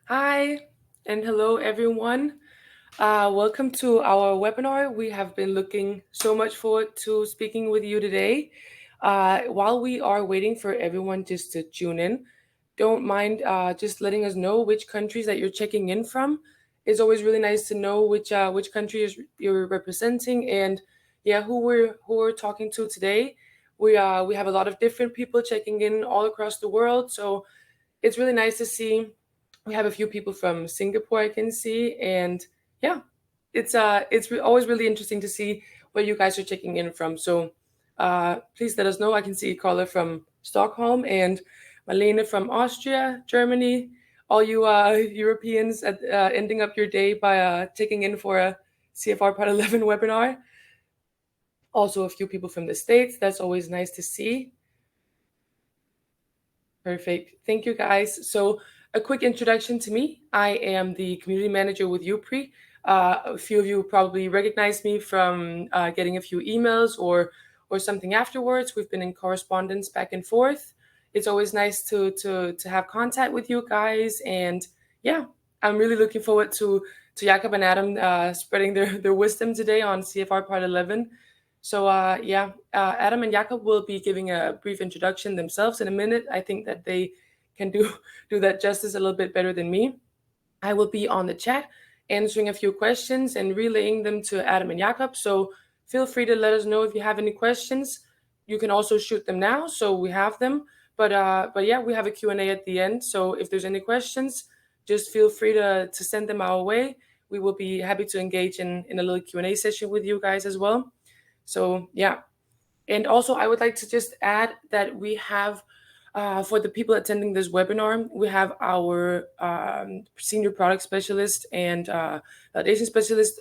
Hi, and hello, everyone. Welcome to our webinar. We have been looking so much forward to speaking with you today. While we are waiting for everyone just to tune in, don't mind just letting us know which countries that you're checking in from. It's always really nice to know which country you're representing and yeah, who we're talking to today. We have a lot of different people checking in all across the world, so it's really nice to see. We have a few people from Singapore I can see, and yeah, it's always really interesting to see where you guys are checking in from. So please let us know. I can see Carla from Stockholm and Marlene from Austria, Germany. All you Europeans ending up your day by taking in for a CFR Part 11 webinar. Also, a few people from the States. That's always nice to see. Perfect. Thank you, guys. So, a quick introduction to me. I am the community manager with Eupry. A few of you probably recognize me from getting a few emails or something afterwards. We've been in correspondence back and forth. It's always nice to have contact with you guys, and yeah, I'm really looking forward to Jakob and Adam spreading their wisdom today on CFR Part 11. So Adam and Jakob will be giving a brief introduction themselves in a minute. I think that they can do that justice a little bit better than me. I will be on the chat answering a few questions and relaying them to Adam and Jakob. So feel free to let us know if you have any questions. You can also shoot them now, so we have them. But yeah, we have a Q&A at the end. So if there's any questions, just feel free to send them our way. We will be happy to engage in a little Q&A session with you guys as well. So yeah, and also I would like to just add that we have for the people attending this webinar, we have our senior product specialist and validation specialist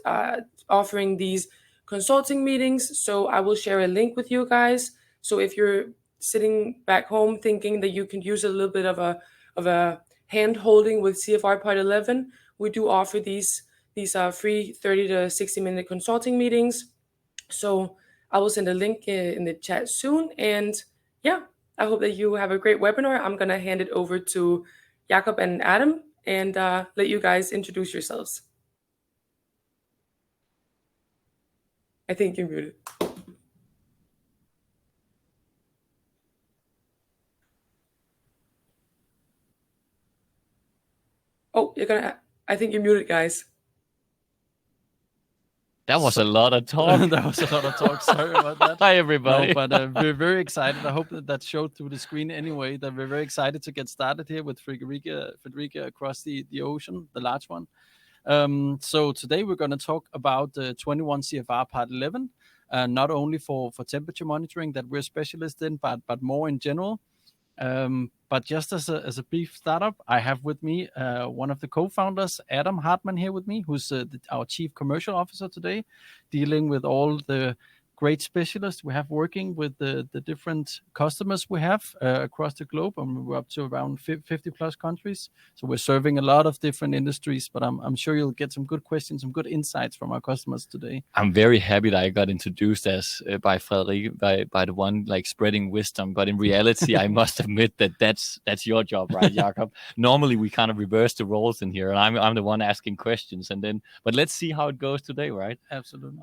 offering these consulting meetings. So I will share a link with you guys. So if you're sitting back home thinking that you can use a little bit of a hand holding with CFR Part 11, we do offer these free 30 to 60-minute consulting meetings. So I will send a link in the chat soon. And yeah, I hope that you have a great webinar. I'm going to hand it over to Jakob and Adam and let you guys introduce yourselves. I think you're muted. Oh, I think you're muted, guys. That was a lot of talk. That was a lot of talk. Sorry about that. Hi, everybody. No, but we're very excited. I hope that showed through the screen anyway, that we're very excited to get started here with Frederica across the ocean, the large one. So today we're going to talk about the 21 CFR Part 11, not only for temperature monitoring that we're specialists in, but more in general. But just as a brief startup, I have with me one of the co-founders, Adam Hartmann, here with me, who's our Chief Commercial Officer today, dealing with all the great specialists we have working with the different customers we have across the globe, and we're up to around 50 plus countries. So we're serving a lot of different industries, but I'm sure you'll get some good questions, some good insights from our customers today. I'm very happy that I got introduced as by Frederic, by the one like spreading wisdom. But in reality, I must admit that that's your job, right, Jakob? Normally we kind of reverse the roles in here, and I'm the one asking questions, but let's see how it goes today, right? Absolutely.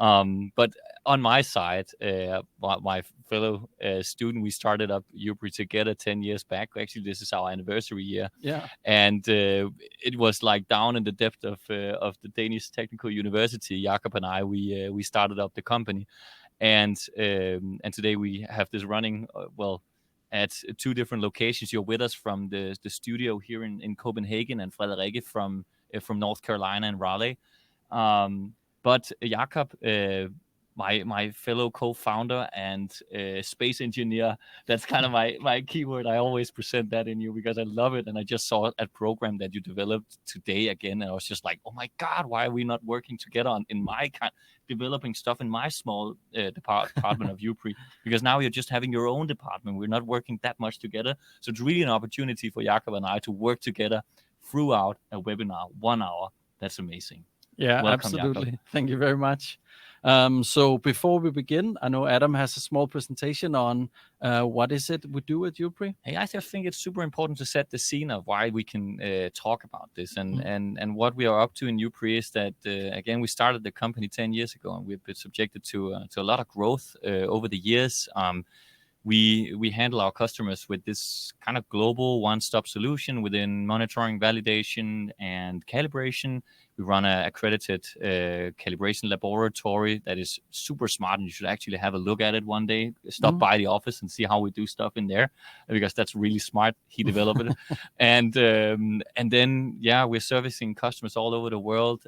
But on my side, my fellow student, we started up Eupry together 10 years back. Actually, this is our anniversary year. Yeah. And it was like down in the depth of the Danish Technical University. Jakob and I, we started up the company, and today we have this running at two different locations. You're with us from the studio here in Copenhagen, and Frederikke from North Carolina and Raleigh. But Jakob, my fellow co-founder and space engineer, that's kind of my keyword. I always present that in you because I love it. And I just saw a program that you developed today again, and I was just like, oh my God, why are we not working together in my developing stuff in my small department of Eupry? Because now you're just having your own department. We're not working that much together. So it's really an opportunity for Jakob and I to work together throughout a webinar, 1 hour. That's amazing. Yeah, Welcome, Jakob. absolutely. Thank you very much. So before we begin, I know Adam has a small presentation on what is it we do at Eupry. Hey, I just think it's super important to set the scene of why we can talk about this, and what we are up to in Eupry is that again, we started the company 10 years ago, and we've been subjected to a lot of growth over the years. We handle our customers with this kind of global one-stop solution within monitoring, validation, and calibration. We run an accredited calibration laboratory that is super smart, and you should actually have a look at it one day. Stop by the office and see how we do stuff in there, because that's really smart. He developed it, and then we're servicing customers all over the world,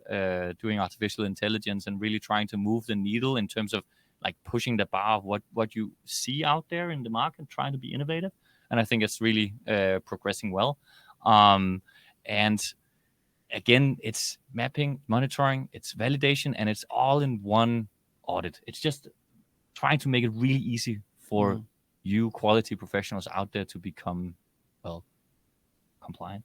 doing artificial intelligence and really trying to move the needle in terms of like pushing the bar of what you see out there in the market, trying to be innovative. And I think it's really progressing well. And again, it's mapping, monitoring, it's validation, and it's all in one audit. It's just trying to make it really easy for you quality professionals out there to become, well, compliant.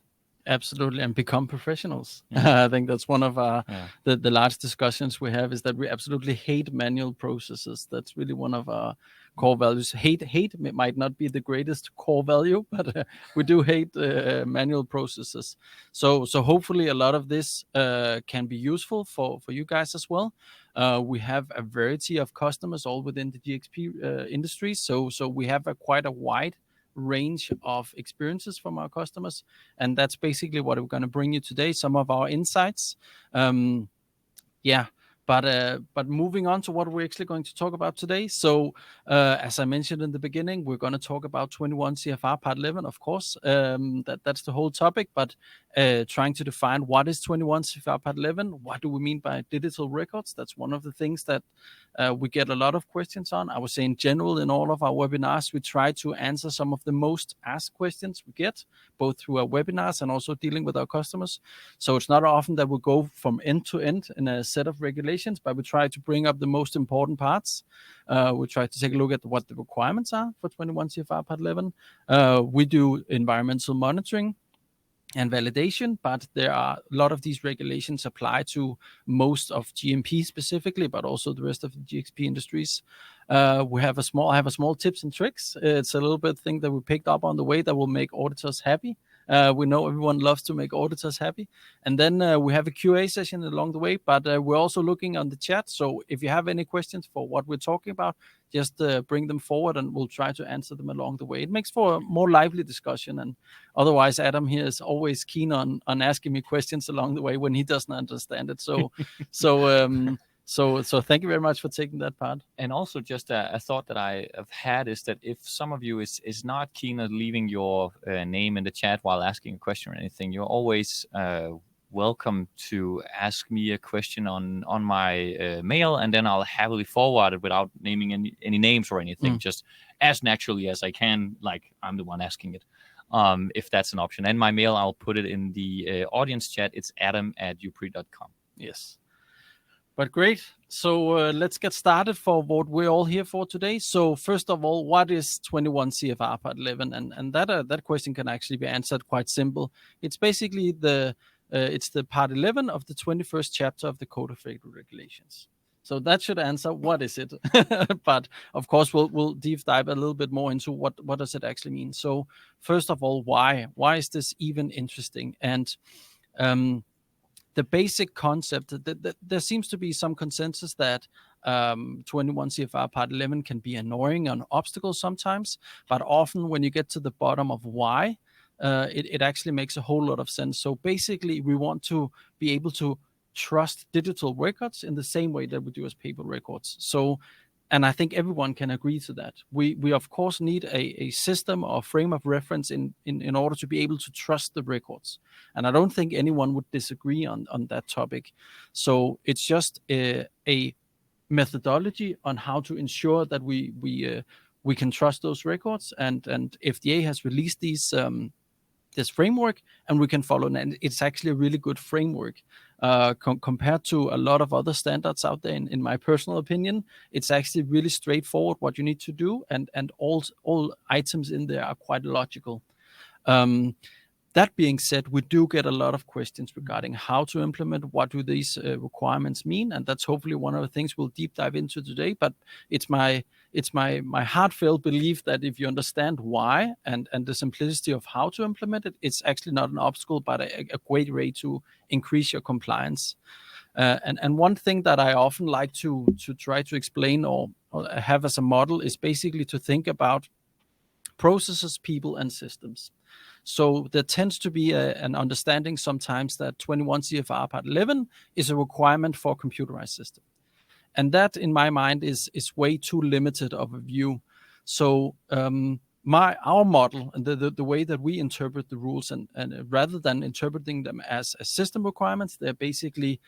Absolutely, and become professionals. I think that's one of the large discussions we have, is that we absolutely hate manual processes. That's really one of our core values. Hate might not be the greatest core value, but we do hate manual processes. So hopefully a lot of this can be useful for you guys as well. We have a variety of customers all within the GXP industry. So we have quite a wide range of experiences from our customers, and that's basically what we're going to bring you today, some of our insights. But moving on to what we're actually going to talk about today. So as I mentioned in the beginning, we're going to talk about 21 CFR Part 11, of course. That's the whole topic, but trying to define what is 21 CFR Part 11, what do we mean by digital records? That's one of the things that we get a lot of questions on. I would say in general, in all of our webinars, we try to answer some of the most asked questions we get, both through our webinars and also dealing with our customers. So it's not often that we go from end to end in a set of regulations, but we try to bring up the most important parts. We try to take a look at what the requirements are for 21 CFR Part 11. We do environmental monitoring and validation, but there are a lot of these regulations apply to most of GMP specifically, but also the rest of the GXP industries. I have a small tips and tricks. It's a little bit thing that we picked up on the way that will make auditors happy. We know everyone loves to make auditors happy. And then we have a QA session along the way, but we're also looking on the chat. So if you have any questions for what we're talking about, just bring them forward and we'll try to answer them along the way. It makes for a more lively discussion. And otherwise, Adam here is always keen on asking me questions along the way when he doesn't understand it. So thank you very much for taking that part. And also just a thought that I have had is that if some of you is not keen on leaving your name in the chat while asking a question or anything, you're always welcome to ask me a question on my mail, and then I'll happily forward it without naming any names or anything, just as naturally as I can, like I'm the one asking it, if that's an option. And my mail, I'll put it in the audience chat. It's adam@eupry.com. Yes. But great. So let's get started for what we're all here for today. So first of all, what is 21 CFR Part 11? And that question can actually be answered quite simple. It's basically it's the Part 11 of the 21st chapter of the Code of Federal Regulations. So that should answer what is it. But of course, we'll deep dive a little bit more into what does it actually mean. So first of all, why is this even interesting? And the basic concept that there seems to be some consensus that 21 CFR Part 11 can be annoying and obstacle sometimes, but often when you get to the bottom of why, it actually makes a whole lot of sense. So basically, we want to be able to trust digital records in the same way that we do as paper records. So, and I think everyone can agree to that. We of course need a system or frame of reference in order to be able to trust the records. And I don't think anyone would disagree on that topic. So it's just a methodology on how to ensure that we can trust those records. And FDA has released this framework, and we can follow it. And it's actually a really good framework compared to a lot of other standards out there. In my personal opinion, it's actually really straightforward what you need to do, and all items in there are quite logical. That being said, we do get a lot of questions regarding how to implement, what do these requirements mean, and that's hopefully one of the things we'll deep dive into today. But it's my heartfelt belief that if you understand why and the simplicity of how to implement it, it's actually not an obstacle, but a great way to increase your compliance. And one thing that I often like to try to explain or have as a model is basically to think about processes, people, and systems. So there tends to be an understanding sometimes that 21 CFR Part 11 is a requirement for a computerized system. And that, in my mind, is way too limited of a view. So our model and the way that we interpret the rules, and rather than interpreting them as system requirements, they're basically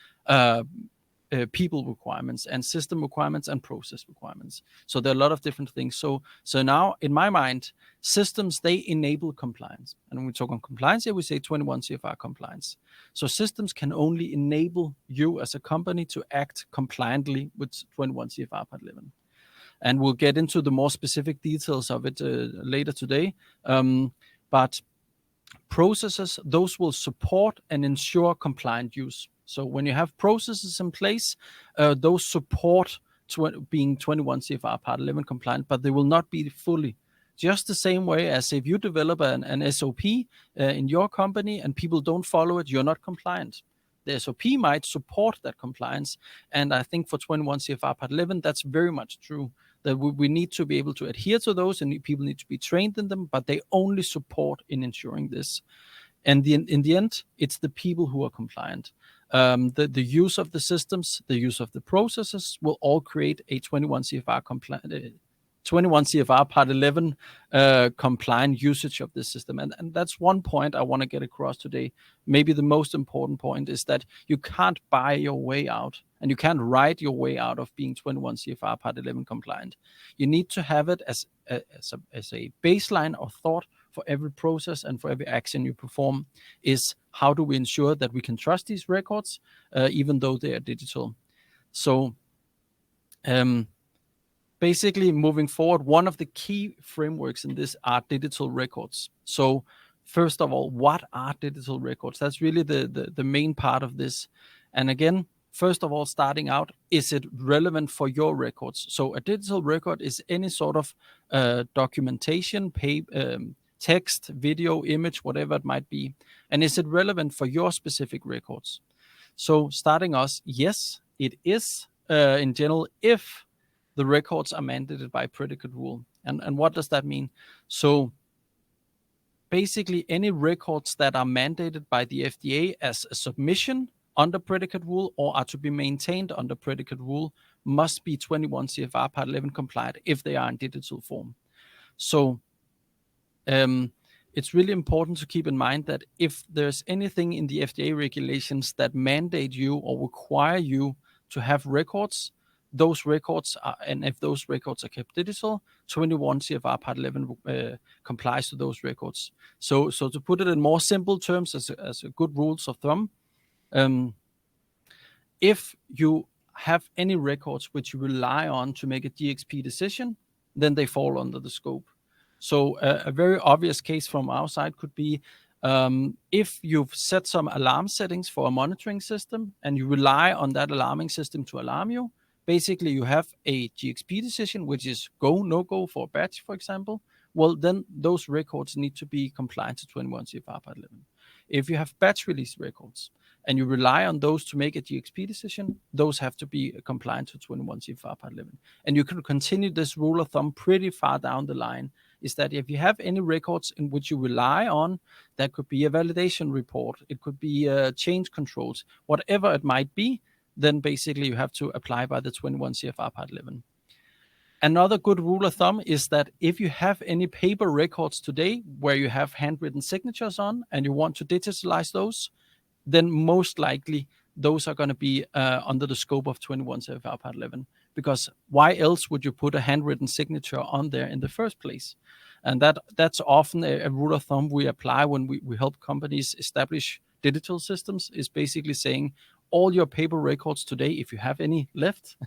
people requirements and system requirements and process requirements. So there are a lot of different things. So now, in my mind, systems, they enable compliance. And when we talk on compliance here, we say 21 CFR compliance. So systems can only enable you as a company to act compliantly with 21 CFR Part 11. And we'll get into the more specific details of it later today. But processes, those will support and ensure compliant use. So when you have processes in place, those support being 21 CFR Part 11 compliant, but they will not be fully. Just the same way as if you develop an SOP in your company and people don't follow it, you're not compliant. The SOP might support that compliance. And I think for 21 CFR Part 11, that's very much true. That we need to be able to adhere to those, and people need to be trained in them, but they only support in ensuring this. And in the end, it's the people who are compliant. The use of the systems, the use of the processes will all create a 21 CFR compliant, 21 CFR Part 11 compliant usage of this system. And that's one point I want to get across today. Maybe the most important point is that you can't buy your way out, and you can't write your way out of being 21 CFR Part 11 compliant. You need to have it as a baseline or thought for every process and for every action you perform, is how do we ensure that we can trust these records, even though they are digital. So basically, moving forward, one of the key frameworks in this are digital records. So first of all, what are digital records? That's really the main part of this. And again, first of all, starting out, is it relevant for your records? So a digital record is any sort of documentation, text, video, image, whatever it might be. And is it relevant for your specific records? So starting us, yes, it is in general if the records are mandated by predicate rule. And what does that mean? So basically any records that are mandated by the FDA as a submission under predicate rule or are to be maintained under predicate rule must be 21 CFR Part 11 compliant if they are in digital form. So it's really important to keep in mind that if there's anything in the FDA regulations that mandate you or require you to have records, those records are, and if those records are kept digital, 21 CFR Part 11 complies to those records. So to put it in more simple terms, as a good rules of thumb, if you have any records which you rely on to make a GxP decision, then they fall under the scope. So a very obvious case from our side could be if you've set some alarm settings for a monitoring system and you rely on that alarming system to alarm you, basically you have a GxP decision, which is go, no go for a batch, for example. Well, then those records need to be compliant to 21 CFR Part 11. If you have batch release records and you rely on those to make a GxP decision, those have to be compliant to 21 CFR Part 11. And you can continue this rule of thumb pretty far down the line, is that if you have any records in which you rely on, that could be a validation report, it could be change controls, whatever it might be, then basically you have to apply by the 21 CFR Part 11. Another good rule of thumb is that if you have any paper records today where you have handwritten signatures on and you want to digitalize those, then most likely those are going to be under the scope of 21 CFR Part 11. Because why else would you put a handwritten signature on there in the first place? And that's often a rule of thumb we apply when we help companies establish digital systems, is basically saying all your paper records today, if you have any left,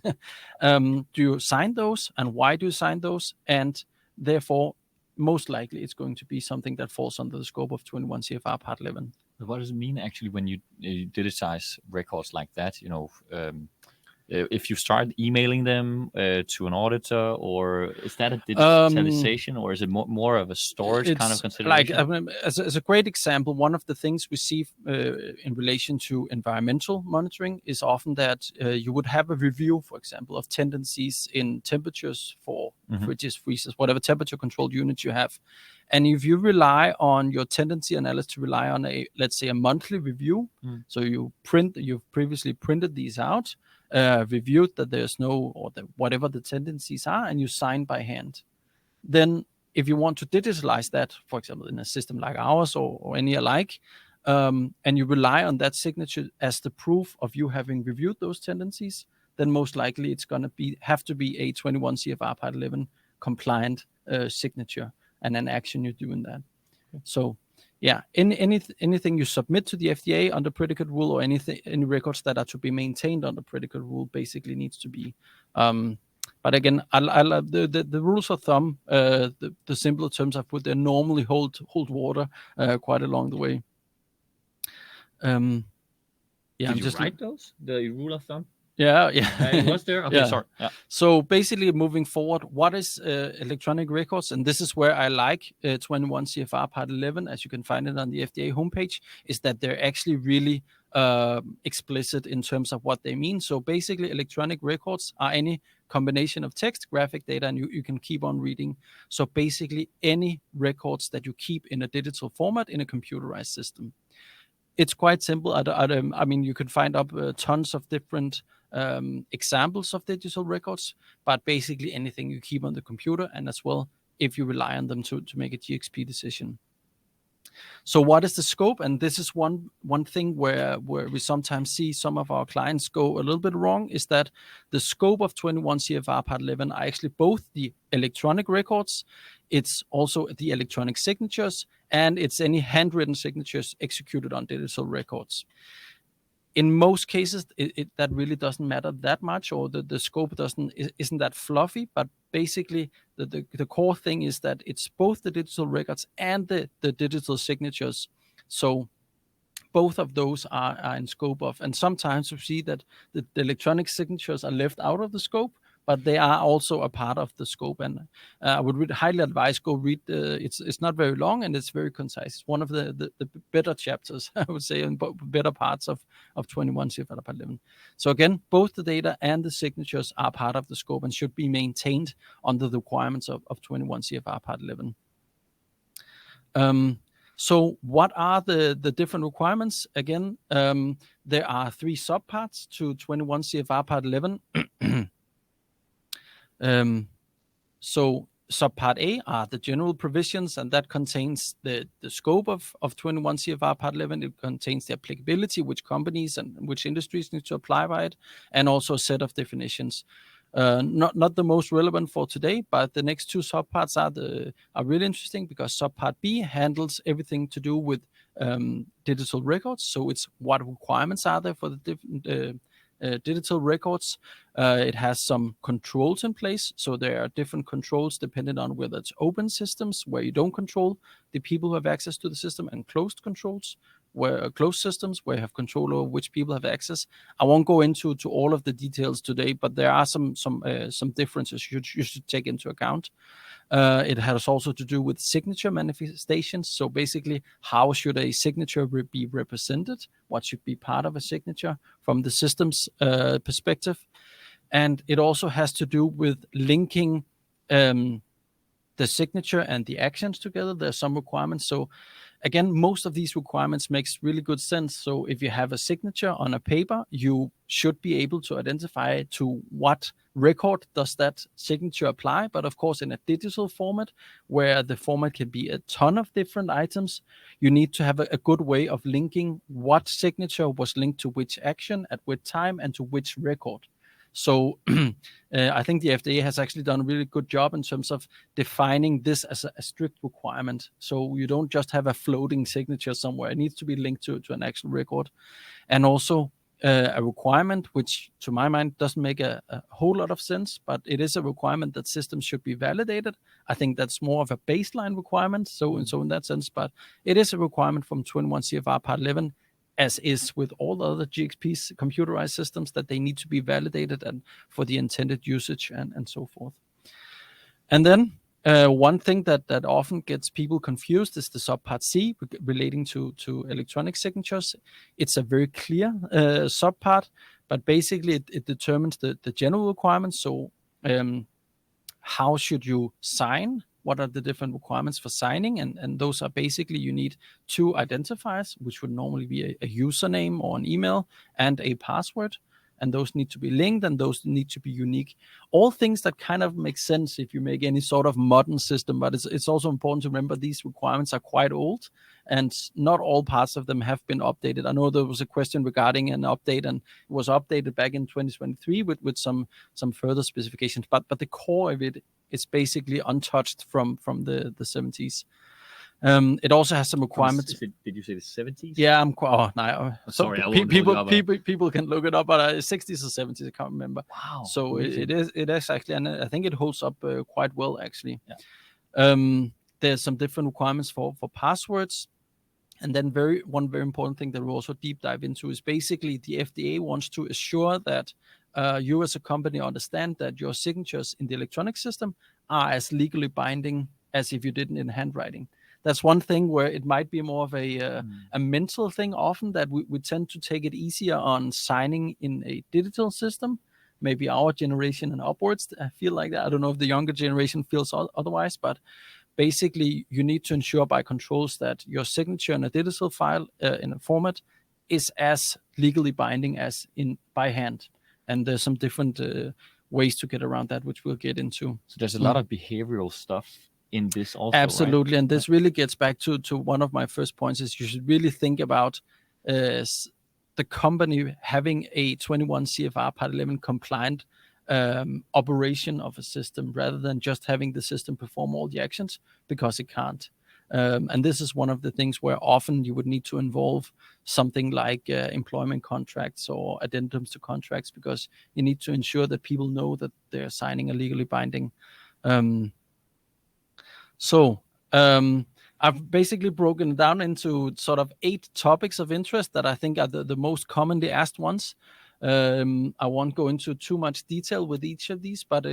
do you sign those? And why do you sign those? And therefore, most likely it's going to be something that falls under the scope of 21 CFR Part 11. But what does it mean actually when you digitize records like that? If you start emailing them to an auditor, or is that a digitalization, or is it more of a storage kind of consideration? As a great example, one of the things we see in relation to environmental monitoring is often that you would have a review, for example, of tendencies in temperatures for fridges, freezers, whatever temperature controlled unit you have. And if you rely on your tendency analysis to rely on let's say a monthly review, so you've previously printed these out, reviewed that there's no, or whatever the tendencies are, and you sign by hand. Then if you want to digitalize that, for example, in a system like ours or any alike, and you rely on that signature as the proof of you having reviewed those tendencies, then most likely it's going to have to be a 21 CFR Part 11 compliant signature and an action you do in that. So yeah, anything you submit to the FDA under predicate rule, or any records that are to be maintained under predicate rule, basically needs to be. But again, the rules of thumb, the simpler terms I put, they normally hold water quite along the way. Did you write those? The rule of thumb? Yeah. It was there? Okay, yeah. Sorry. Yeah. So basically moving forward, what is electronic records? And this is where I like 21 CFR Part 11, as you can find it on the FDA homepage, is that they're actually really explicit in terms of what they mean. So basically electronic records are any combination of text, graphic data, and you can keep on reading. So basically any records that you keep in a digital format in a computerized system. It's quite simple. I mean, you could find up tons of different examples of digital records, but basically anything you keep on the computer, and as well if you rely on them to make a GXP decision. So what is the scope? And this is one thing where we sometimes see some of our clients go a little bit wrong, is that the scope of 21 CFR Part 11 are actually both the electronic records, it's also the electronic signatures, and it's any handwritten signatures executed on digital records. In most cases, that really doesn't matter that much, or the scope isn't that fluffy. But basically, the core thing is that it's both the digital records and the digital signatures. So both of those are in scope of, and sometimes we see that the electronic signatures are left out of the scope, but they are also a part of the scope. And I would highly advise go read. It's not very long and it's very concise. It's one of the better chapters, I would say, and better parts of 21 CFR Part 11. So again, both the data and the signatures are part of the scope and should be maintained under the requirements of 21 CFR Part 11. So what are the different requirements? Again, there are 3 subparts to 21 CFR Part 11. So subpart A are the general provisions, and that contains the scope of 21 CFR Part 11. It contains the applicability, which companies and which industries need to apply by it, and also a set of definitions. Not the most relevant for today, but the next 2 subparts are really interesting, because subpart B handles everything to do with digital records. So it's what requirements are there for the different digital records. It has some controls in place. So there are different controls depending on whether it's open systems where you don't control the people who have access to the system, and closed controls, where closed systems where you have control over which people have access. I won't go into all of the details today, but there are some differences you should take into account. It has also to do with signature manifestations. So basically, how should a signature be represented? What should be part of a signature from the system's perspective? And it also has to do with linking the signature and the actions together. There's some requirements. So again, most of these requirements makes really good sense. So if you have a signature on a paper, you should be able to identify to what record does that signature apply. But of course, in a digital format, where the format can be a ton of different items, you need to have a good way of linking what signature was linked to which action at which time and to which record. So I think the FDA has actually done a really good job in terms of defining this as a strict requirement. So you don't just have a floating signature somewhere. It needs to be linked to an actual record. And also a requirement which, to my mind, doesn't make a whole lot of sense, but it is a requirement that systems should be validated. I think that's more of a baseline requirement. So in that sense, but it is a requirement from 21 CFR Part 11, as is with all other GXP's computerized systems, that they need to be validated and for the intended usage and so forth. And then one thing that often gets people confused is the subpart C relating to electronic signatures. It's a very clear subpart, but basically it determines the general requirements. So how should you sign? What are the different requirements for signing? And those are basically, you need 2 identifiers, which would normally be a username or an email and a password. And those need to be linked, and those need to be unique. All things that kind of make sense if you make any sort of modern system, but it's also important to remember these requirements are quite old, and not all parts of them have been updated. I know there was a question regarding an update, and it was updated back in 2023 with some further specifications, but the core of it is basically untouched from the 70s. It also has some requirements. Did you say the 70s? Yeah, I'm quite. Oh, no. Sorry, people can look it up, but 60s or 70s, I can't remember. Wow. So it is actually, and I think it holds up quite well actually. Yeah. There's some different requirements for passwords, and then one very important thing that we also deep dive into is basically the FDA wants to assure that you as a company understand that your signatures in the electronic system are as legally binding as if you did it in handwriting. That's one thing where it might be more of a mental thing often, that we tend to take it easier on signing in a digital system. Maybe our generation and upwards feel like that. I don't know if the younger generation feels otherwise, but basically you need to ensure by controls that your signature in a digital file in a format is as legally binding as in by hand. And there's some different ways to get around that, which we'll get into. So there's a lot of behavioral stuff in this also. Absolutely, right? And this really gets back to one of my first points is you should really think about the company having a 21 CFR Part 11 compliant operation of a system, rather than just having the system perform all the actions, because it can't. And this is one of the things where often you would need to involve something like employment contracts or addendums to contracts, because you need to ensure that people know that they're signing a legally binding. So I've basically broken it down into sort of 8 topics of interest that I think are the most commonly asked ones. I won't go into too much detail with each of these, but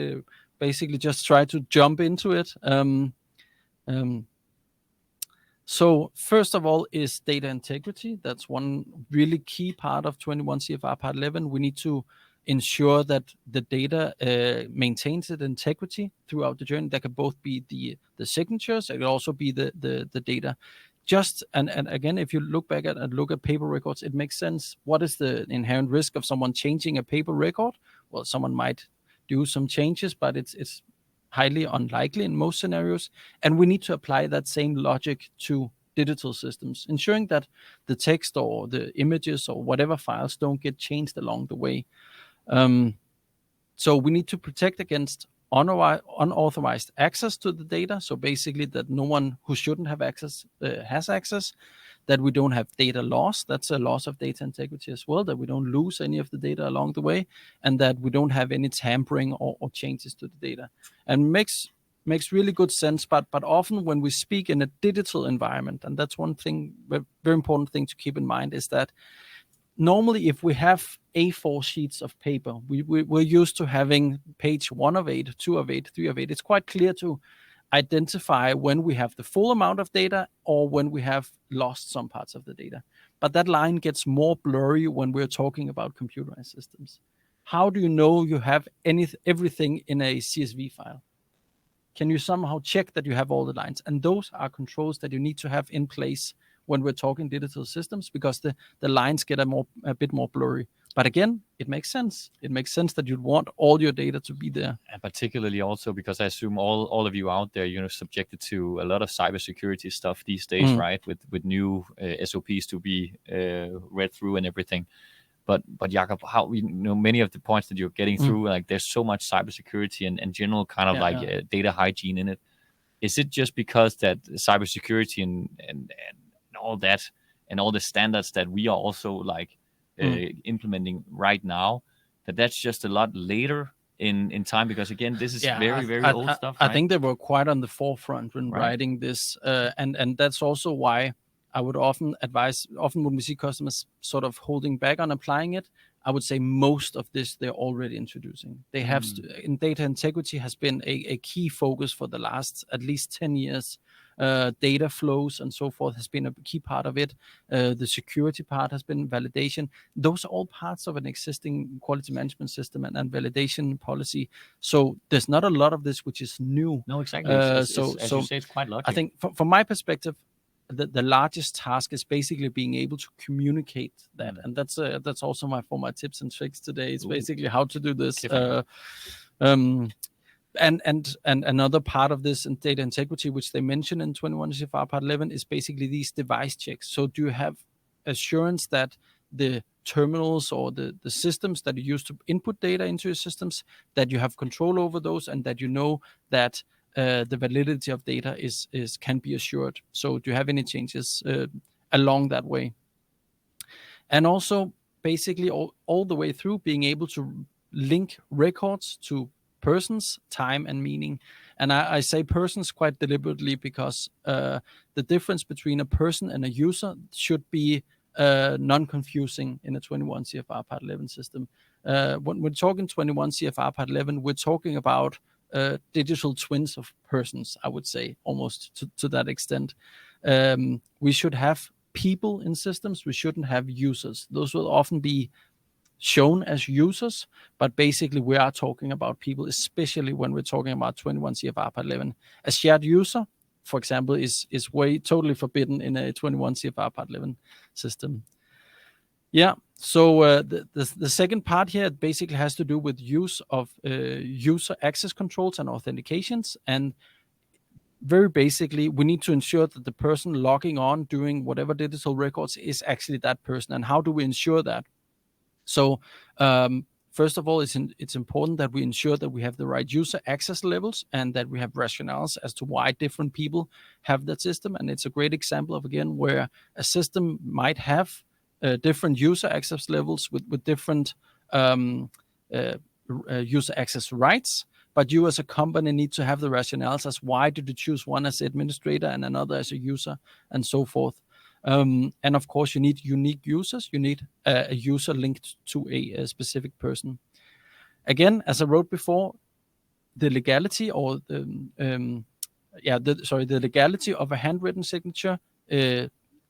basically just try to jump into it. So first of all is data integrity. That's one really key part of 21 CFR Part 11. We need to ensure that the data maintains its integrity throughout the journey. That could both be the signatures, it could also be the data. And again, if you look back at and look at paper records, it makes sense. What is the inherent risk of someone changing a paper record? Well, someone might do some changes, but it's highly unlikely in most scenarios. And we need to apply that same logic to digital systems, ensuring that the text or the images or whatever files don't get changed along the way. So we need to protect against unauthorized access to the data. So basically that no one who shouldn't have access has access, that we don't have data loss. That's a loss of data integrity as well, that we don't lose any of the data along the way, and that we don't have any tampering or changes to the data. And makes really good sense, but often when we speak in a digital environment, and that's one thing, very important thing to keep in mind, is that normally if we have A4 sheets of paper, we're used to having page 1 of 8, 2 of 8, 3 of 8. It's quite clear to identify when we have the full amount of data or when we have lost some parts of the data. But that line gets more blurry when we're talking about computerized systems. How do you know you have everything in a CSV file? Can you somehow check that you have all the lines? And those are controls that you need to have in place when we're talking digital systems, because the lines get a bit more blurry. But again, it makes sense. It makes sense that you'd want all your data to be there. And particularly also because I assume all of you out there, subjected to a lot of cybersecurity stuff these days, right? With new SOPs to be read through and everything. But Jakob, how many of the points that you're getting through, like there's so much cybersecurity and general kind of data hygiene in it. Is it just because that cybersecurity and all that and all the standards that we are also like implementing right now, that's just a lot later in time, because again, this is very old stuff, right? I think they were quite on the forefront when Right. writing this, and that's also why I would often advise. Often when we see customers sort of holding back on applying it, I would say most of this they're already introducing. They have in data integrity has been a key focus for the last at least 10 years. Data flows and so forth has been a key part of it. The security part has been validation. Those are all parts of an existing quality management system and validation policy. So there's not a lot of this which is new. No, exactly. As you say, it's quite logical. I think from my perspective, the largest task is basically being able to communicate that, and that's also for my tips and tricks today. It's basically how to do this. And another part of this in data integrity, which they mention in 21 CFR Part 11, is basically these device checks. So do you have assurance that the terminals or the systems that you use to input data into your systems, that you have control over those, and that you know that the validity of data can be assured? So do you have any changes along that way? And also basically all the way through being able to link records to persons, time, and meaning. And I say persons quite deliberately because the difference between a person and a user should be non-confusing in a 21 CFR Part 11 system. When we're talking 21 CFR Part 11, we're talking about digital twins of persons, I would say, almost to that extent. We should have people in systems. We shouldn't have users. Those will often be shown as users, but basically we are talking about people, especially when we're talking about 21 CFR Part 11. A shared user, for example, is totally forbidden in a 21 CFR Part 11 system. Yeah, so the second part here basically has to do with use of user access controls and authentications. And very basically, we need to ensure that the person logging on doing whatever digital records is actually that person. And how do we ensure that? So first of all, it's important that we ensure that we have the right user access levels and that we have rationales as to why different people have that system. And it's a great example of, again, where a system might have different user access levels with different user access rights. But you as a company need to have the rationales as why did you choose one as administrator and another as a user and so forth. And of course, you need unique users. You need a user linked to a specific person. Again, as I wrote before, the legality or the legality of a handwritten signature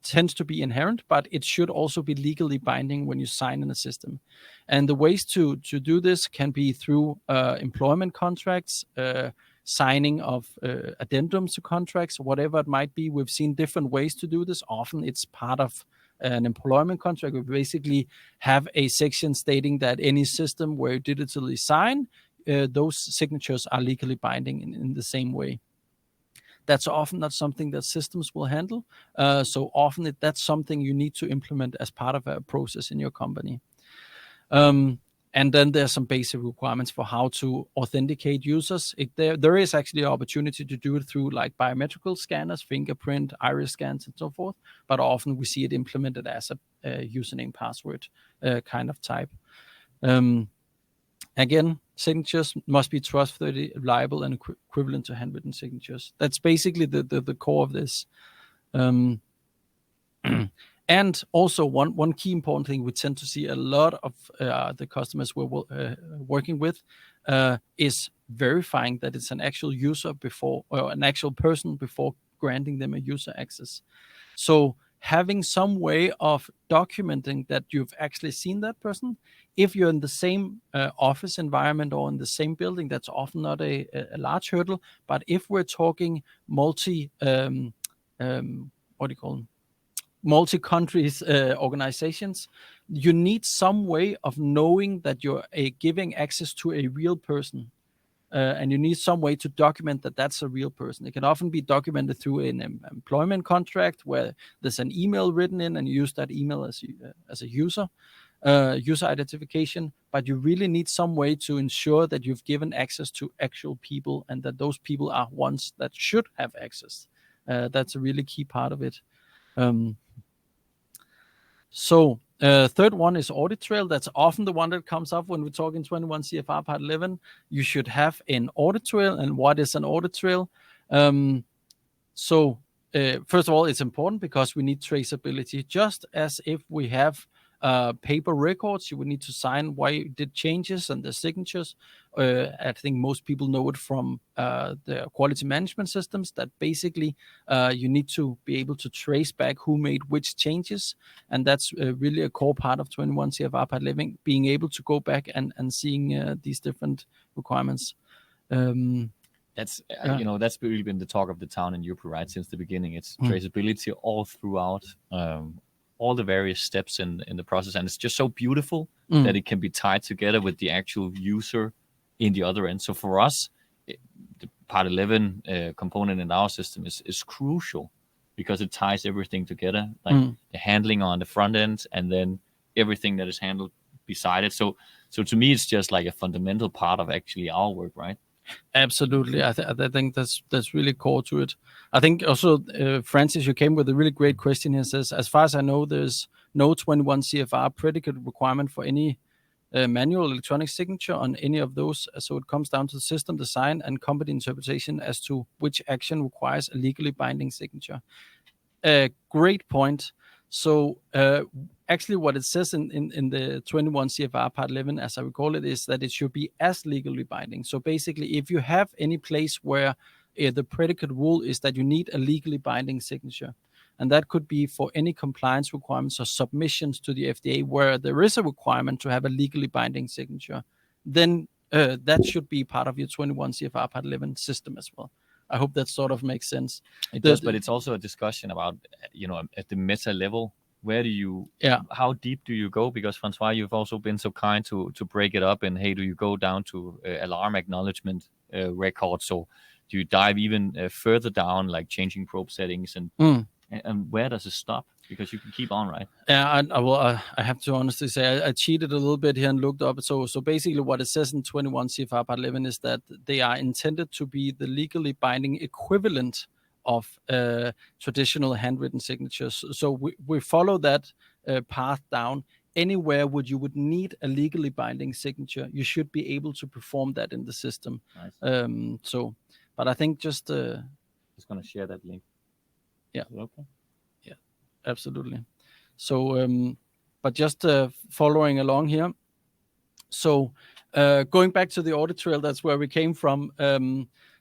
tends to be inherent, but it should also be legally binding when you sign in a system. And the ways to do this can be through employment contracts, signing of addendums to contracts, whatever it might be. We've seen different ways to do this. Often it's part of an employment contract. We basically have a section stating that any system where you digitally sign, those signatures are legally binding in the same way. That's often not something that systems will handle. So often that's something you need to implement as part of a process in your company. And then there's some basic requirements for how to authenticate users. There is actually an opportunity to do it through like biometrical scanners, fingerprint, iris scans, and so forth. But often we see it implemented as a username password kind of type. Again, signatures must be trustworthy, reliable, and equivalent to handwritten signatures. That's basically the core of this. And also one key important thing we tend to see a lot of the customers we're working with is verifying that it's an actual user before, or an actual person before granting them a user access. So having some way of documenting that you've actually seen that person. If you're in the same office environment or in the same building, that's often not a large hurdle. But if we're talking multi-countries organizations, you need some way of knowing that you're giving access to a real person. And you need some way to document that that's a real person. It can often be documented through an employment contract where there's an email written in and you use that email as a user identification. But you really need some way to ensure that you've given access to actual people and that those people are ones that should have access. That's a really key part of it. So Third one is audit trail. That's often the one that comes up when we talk in 21 CFR Part 11. You should have an audit trail. And what is an audit trail? First of all, it's important because we need traceability. Just as if we have paper records, you would need to sign why you did changes and the signatures. I think most people know it from the quality management systems, that basically you need to be able to trace back who made which changes. And that's really a core part of 21 CFR Part 11, being able to go back and seeing these different requirements. That's that's really been the talk of the town in Eupry, right? Since the beginning, it's traceability all throughout all the various steps in the process, and it's just so beautiful that it can be tied together with the actual user in the other end. So for us, the Part 11 component in our system is crucial because it ties everything together, like the handling on the front end, and then everything that is handled beside it. So to me, it's just like a fundamental part of actually our work, right? Absolutely. I think that's really core to it. I think also, Francis, you came with a really great question here. Says, as far as I know, there's no 21 CFR predicate requirement for any manual electronic signature on any of those. So it comes down to system design and company interpretation as to which action requires a legally binding signature. Great point. So actually what it says in the 21 CFR Part 11, as I recall it, is that it should be as legally binding. So basically, if you have any place where the predicate rule is that you need a legally binding signature, and that could be for any compliance requirements or submissions to the FDA where there is a requirement to have a legally binding signature, then that should be part of your 21 CFR Part 11 system as well. I hope that sort of makes sense. It does, but it's also a discussion about, at the meta level, where do you, how deep do you go? Because Francois, you've also been so kind to break it up, and hey, do you go down to alarm acknowledgement records? So do you dive even further down, like changing probe settings, and where does it stop? Because you can keep on, right? Yeah, I have to honestly say I cheated a little bit here and looked up. So basically what it says in 21 CFR Part 11 is that they are intended to be the legally binding equivalent of traditional handwritten signatures. So we follow that path down. Anywhere would need a legally binding signature, you should be able to perform that in the system. Nice. But I think just going to share that link. Yeah. Okay. Yeah, absolutely. So, but just following along here. So, going back to the audit trail, that's where we came from.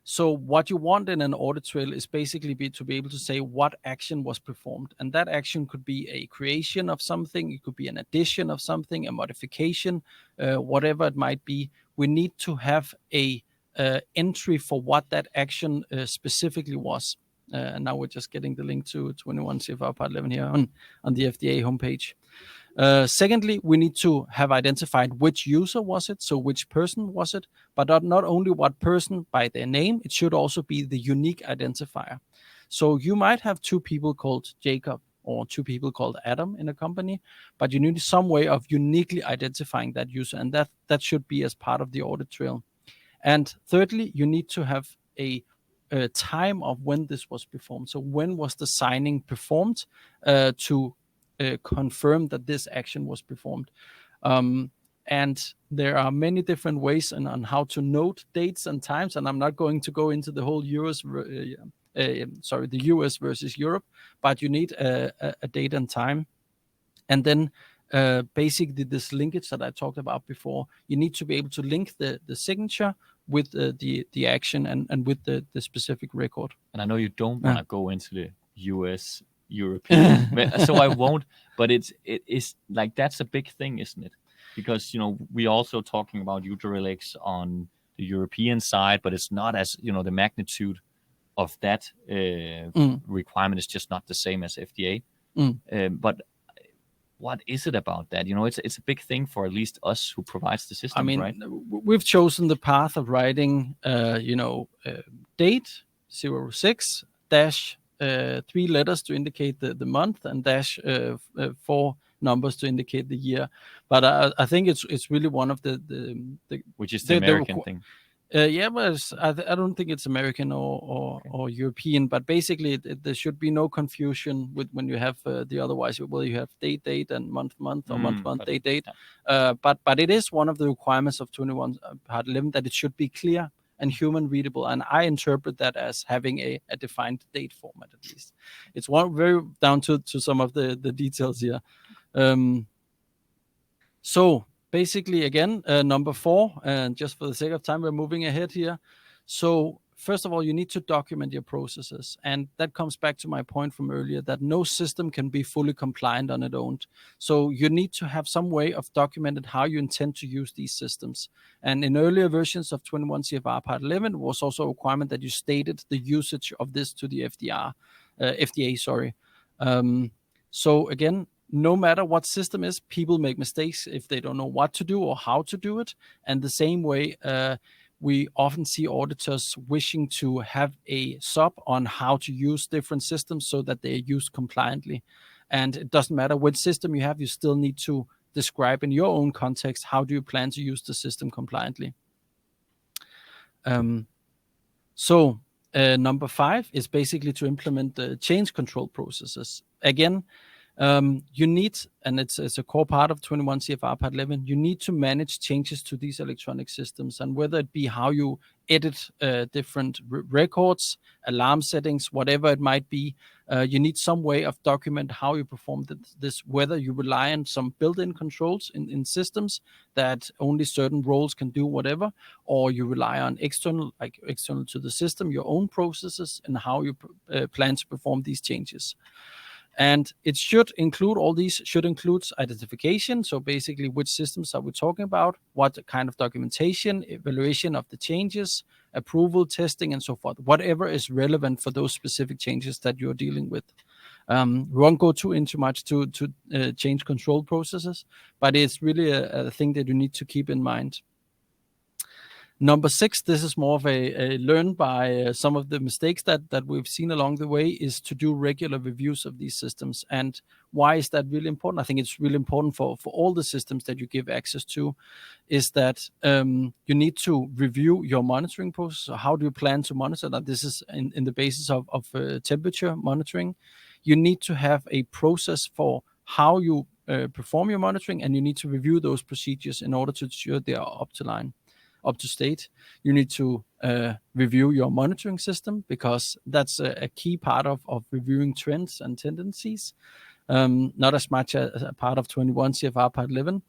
So what you want in an audit trail is basically to be able to say what action was performed. And that action could be a creation of something. It could be an addition of something, a modification, whatever it might be. We need to have a entry for what that action specifically was. And now we're just getting the link to 21 CFR Part 11 here on the FDA homepage. Secondly, we need to have identified which user was it, so which person was it, but not only what person by their name, it should also be the unique identifier. So you might have two people called Jakob or two people called Adam in a company, but you need some way of uniquely identifying that user, and that should be as part of the audit trail. And thirdly, you need to have a time of when this was performed. So when was the signing performed to confirm that this action was performed. And there are many different ways on how to note dates and times, and I'm not going to go into the whole the US versus Europe, but you need a date and time. And then basically this linkage that I talked about before, you need to be able to link the signature with the action and with the specific record. And I know you don't want to go into the US European, so I won't. But it is like that's a big thing, isn't it? Because we're also talking about UTRLX on the European side, but it's not as the magnitude of that requirement is just not the same as FDA. But what is it about that? It's a big thing for at least us who provides the system. I mean, right? We've chosen the path of writing, date 06 dash 3 letters to indicate the month and dash 4 numbers to indicate the year. But I think it's really one of the which is the American thing. Yeah, but I don't think it's American or European, but basically there should be no confusion with when you have the otherwise, well, you have date and month or month date. Yeah. But it is one of the requirements of 21 Part 11 that it should be clear and human readable, and I interpret that as having a defined date format at least. It's one very down to some of the details here. So basically, again, number 4, and just for the sake of time, we're moving ahead here. So first of all, you need to document your processes. And that comes back to my point from earlier that no system can be fully compliant on its own. So you need to have some way of documenting how you intend to use these systems. And in earlier versions of 21 CFR Part 11 was also a requirement that you stated the usage of this to the FDA. So again, no matter what system is, people make mistakes if they don't know what to do or how to do it. And the same way, we often see auditors wishing to have a sub on how to use different systems so that they are used compliantly. And it doesn't matter which system you have, you still need to describe in your own context how do you plan to use the system compliantly. Number 5 is basically to implement the change control processes. Again, you need, and it's a core part of 21 CFR Part 11, you need to manage changes to these electronic systems, and whether it be how you edit different records, alarm settings, whatever it might be, you need some way of document how you perform this, whether you rely on some built-in controls in systems that only certain roles can do whatever, or you rely on external to the system, your own processes and how you plan to perform these changes. And it should include identification. So basically, which systems are we talking about? What kind of documentation, evaluation of the changes, approval, testing, and so forth. Whatever is relevant for those specific changes that you're dealing with. We won't go into much to change control processes, but it's really a thing that you need to keep in mind. Number 6, this is more of a learn by some of the mistakes that we've seen along the way, is to do regular reviews of these systems. And why is that really important? I think it's really important for all the systems that you give access to, is that you need to review your monitoring process. So how do you plan to monitor that? This is in the basis of temperature monitoring. You need to have a process for how you perform your monitoring, and you need to review those procedures in order to ensure they are up to state. You need to review your monitoring system, because that's a key part of reviewing trends and tendencies, not as much a part of 21 CFR Part 11.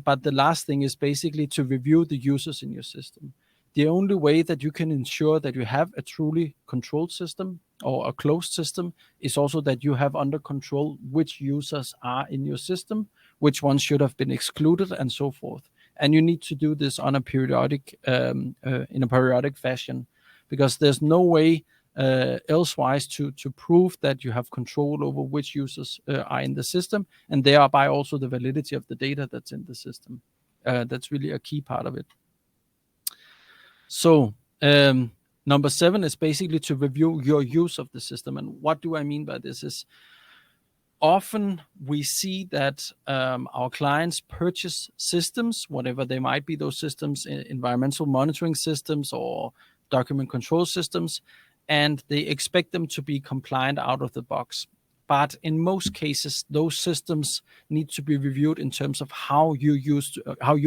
But the last thing is basically to review the users in your system. The only way that you can ensure that you have a truly controlled system or a closed system is also that you have under control which users are in your system, which ones should have been excluded, and so forth. And you need to do this on a periodic, in a periodic fashion, because there's no way elsewise to prove that you have control over which users are in the system, and thereby also the validity of the data that's in the system. That's really a key part of it. So number 7 is basically to review your use of the system. And what do I mean by this is, often we see that our clients purchase systems, whatever they might be, those systems, environmental monitoring systems or document control systems, and they expect them to be compliant out of the box. But in most cases, those systems need to be reviewed in terms of how you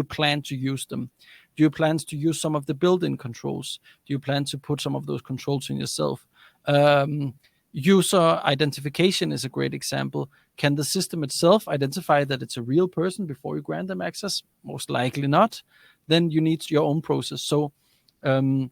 plan to use them. Do you plan to use some of the built-in controls? Do you plan to put some of those controls in yourself? User identification is a great example. Can the system itself identify that it's a real person before you grant them access? Most likely not. Then you need your own process. So the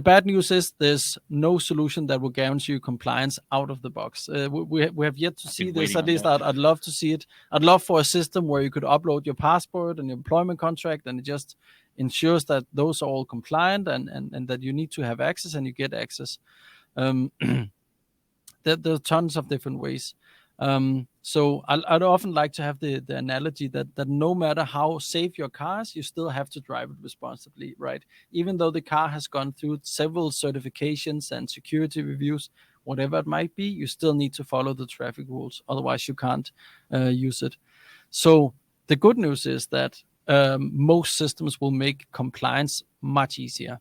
bad news is there's no solution that will guarantee you compliance out of the box. We have yet to see this. At least I'd love to see it. I'd love for a system where you could upload your passport and your employment contract, and it just ensures that those are all compliant and that you need to have access and you get access. There are tons of different ways. So I'd often like to have the analogy that no matter how safe your car is, you still have to drive it responsibly, right? Even though the car has gone through several certifications and security reviews, whatever it might be, you still need to follow the traffic rules. Otherwise, you can't use it. So the good news is that most systems will make compliance much easier.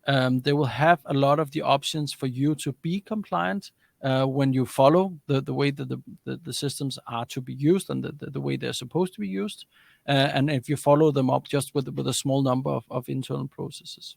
They will have a lot of the options for you to be compliant when you follow the way that the systems are to be used and the way they're supposed to be used. And if you follow them up just with a small number of internal processes.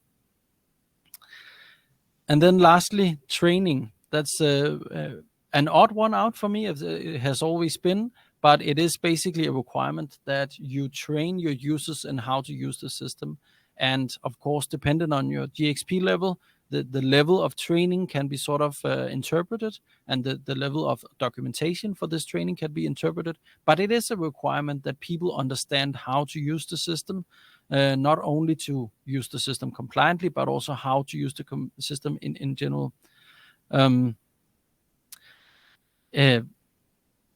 And then lastly, training. That's an odd one out for me. It has always been, but it is basically a requirement that you train your users in how to use the system. And of course, depending on your GXP level, the level of training can be sort of interpreted, and the level of documentation for this training can be interpreted. But it is a requirement that people understand how to use the system, not only to use the system compliantly, but also how to use the system in general.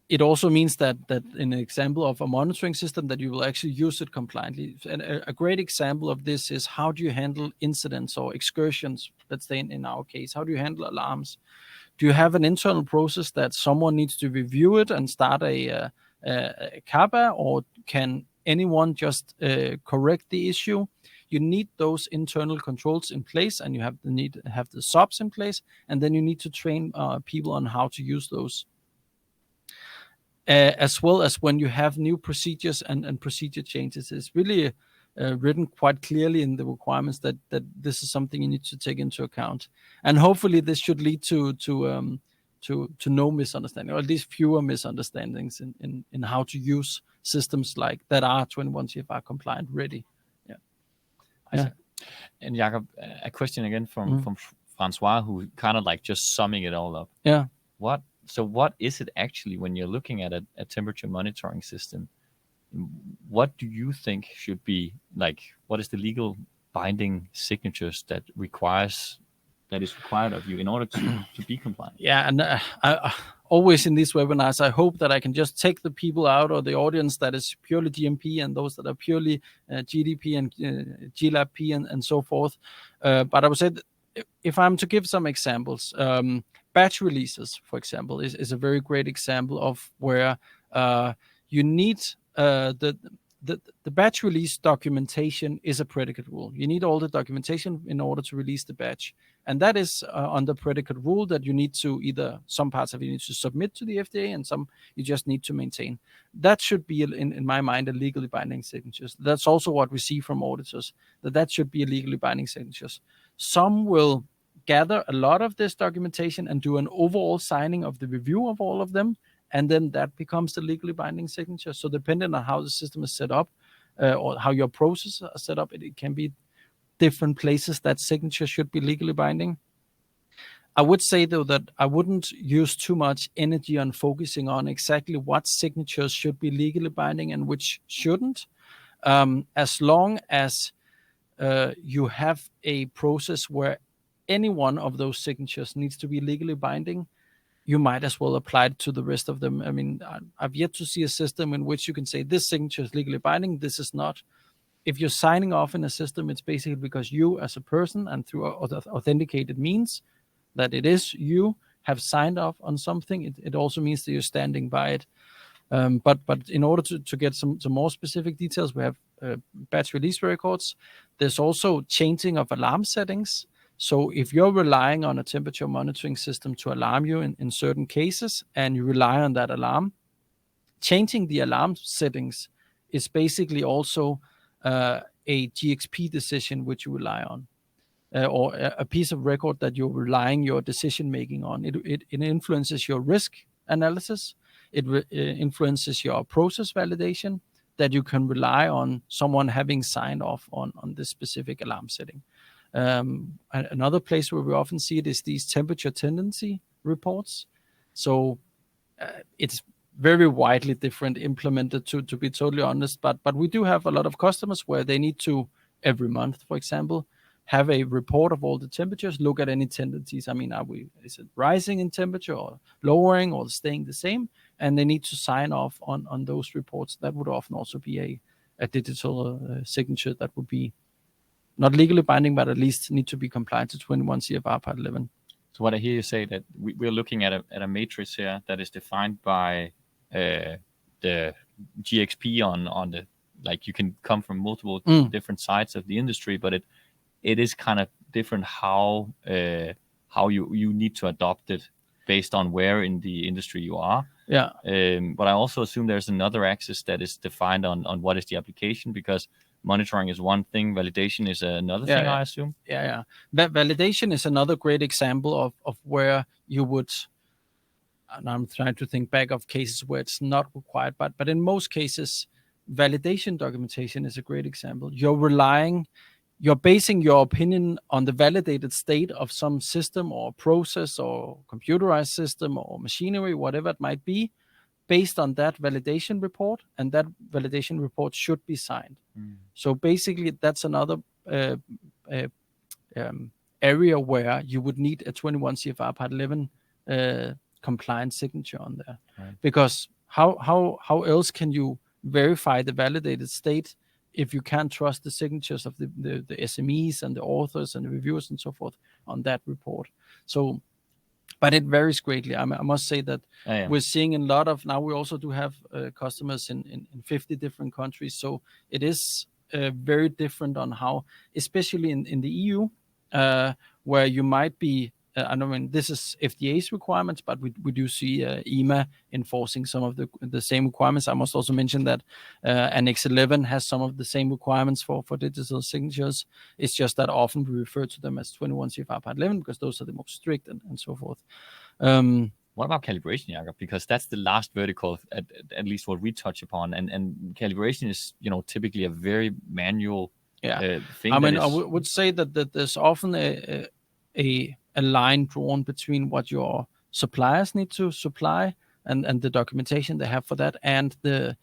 It also means that in an example of a monitoring system that you will actually use it compliantly. And a great example of this is how do you handle incidents or excursions, let's say in our case, how do you handle alarms? Do you have an internal process that someone needs to review it and start a CAPA, or can anyone just correct the issue? You need those internal controls in place, and you have the SOPs in place, and then you need to train people on how to use those. As well as when you have new procedures and procedure changes. It's really written quite clearly in the requirements that this is something you need to take into account. And hopefully this should lead to no misunderstanding, or at least fewer misunderstandings in how to use systems like that are 21 CFR compliant ready. Yeah. And Jakob, a question again from Francois, who kind of like just summing it all up. Yeah. What is it actually when you're looking at a temperature monitoring system? What do you think should be like? What is the legal binding signatures that is required of you in order to be compliant? Yeah, and I always in these webinars, I hope that I can just take the people out, or the audience that is purely GMP and those that are purely GDP and GLAP and so forth. But I would say that if I'm to give some examples, batch releases, for example, is a very great example of where you need the batch release documentation is a predicate rule. You need all the documentation in order to release the batch. And that is on the predicate rule that you need to some parts of it you need to submit to the FDA, and some you just need to maintain. That should be, in my mind, a legally binding signatures. That's also what we see from auditors, that should be a legally binding signatures. Some will gather a lot of this documentation and do an overall signing of the review of all of them, and then that becomes the legally binding signature. So depending on how the system is set up, or how your processes are set up, it can be different places that signature should be legally binding. I would say, though, that I wouldn't use too much energy on focusing on exactly what signatures should be legally binding and which shouldn't, as long as you have a process where any one of those signatures needs to be legally binding. You might as well apply it to the rest of them. I mean, I've yet to see a system in which you can say this signature is legally binding, this is not. If you're signing off in a system, it's basically because you as a person and through authenticated means that it is you have signed off on something. It also means that you're standing by it. But in order to get some more specific details, we have batch release records. There's also changing of alarm settings. So if you're relying on a temperature monitoring system to alarm you in certain cases, and you rely on that alarm, changing the alarm settings is basically also a GXP decision which you rely on, or a piece of record that you're relying your decision making on. It influences your risk analysis. It influences your process validation, that you can rely on someone having signed off on this specific alarm setting. Another place where we often see it is these temperature tendency reports. So it's very widely different implemented, to be totally honest, but we do have a lot of customers where they need to, every month, for example, have a report of all the temperatures, look at any tendencies. I mean, is it rising in temperature or lowering or staying the same? And they need to sign off on those reports. That would often also be a digital signature that would be not legally binding, but at least need to be compliant to 21 CFR Part 11. So what I hear you say, that we're looking at a matrix here that is defined by the GXP on the like you can come from multiple different sides of the industry, but it is kind of different how you need to adopt it based on where in the industry you are. Yeah. But I also assume there's another axis that is defined on what is the application, because monitoring is one thing, validation is another thing, I assume. Yeah. Validation is another great example of where you would, and I'm trying to think back of cases where it's not required, but in most cases, validation documentation is a great example. You're basing your opinion on the validated state of some system or process or computerized system or machinery, whatever it might be, based on that validation report, and that validation report should be signed. So basically, that's another area where you would need a 21 CFR Part 11 compliant signature on there. Right. Because how else can you verify the validated state if you can't trust the signatures of the SMEs and the authors and the reviewers and so forth on that report? So, but it varies greatly. I must say that we're seeing a lot of, now we also do have customers in 50 different countries. So it is very different on how, especially in the EU, where you might be, I mean, this is FDA's requirements, but we do see EMA enforcing some of the same requirements. I must also mention that Annex 11 has some of the same requirements for digital signatures. It's just that often we refer to them as 21 CFR Part 11 because those are the most strict and so forth. What about calibration, Jakob? Because that's the last vertical, at least what we touch upon, and calibration is, typically a very manual thing. I mean, I would say that there's often a line drawn between what your suppliers need to supply and the documentation they have for that, and the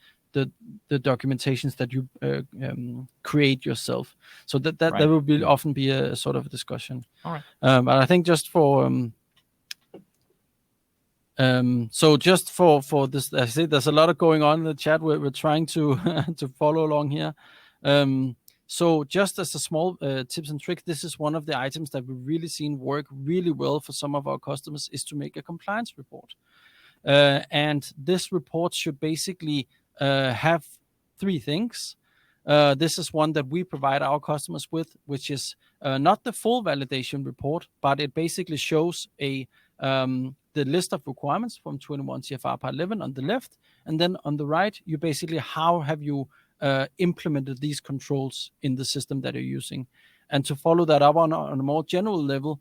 documentations that you create yourself. So that there will be often be a sort of a discussion. All right. But I think just for for this, I see there's a lot of going on in the chat. We're trying to to follow along here. So just as a small tips and trick, this is one of the items that we've really seen work really well for some of our customers, is to make a compliance report. And this report should basically have three things. This is one that we provide our customers with, which is not the full validation report, but it basically shows the list of requirements from 21 CFR Part 11 on the left, and then on the right, you basically, how have you implemented these controls in the system that you're using. And to follow that up on a more general level,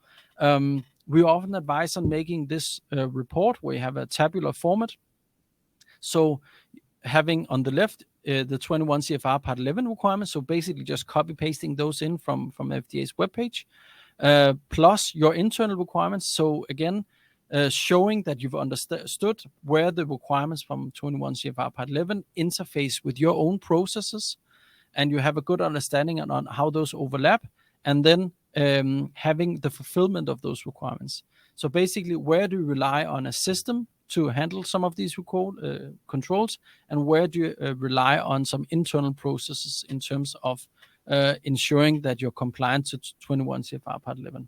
we often advise on making this report where you have a tabular format. So having on the left the 21 CFR Part 11 requirements, so basically just copy pasting those in from FDA's webpage, plus your internal requirements. So again, showing that you've understood where the requirements from 21 CFR Part 11 interface with your own processes, and you have a good understanding on how those overlap, and then having the fulfillment of those requirements. So basically, where do you rely on a system to handle some of these controls, and where do you rely on some internal processes in terms of ensuring that you're compliant to 21 CFR Part 11.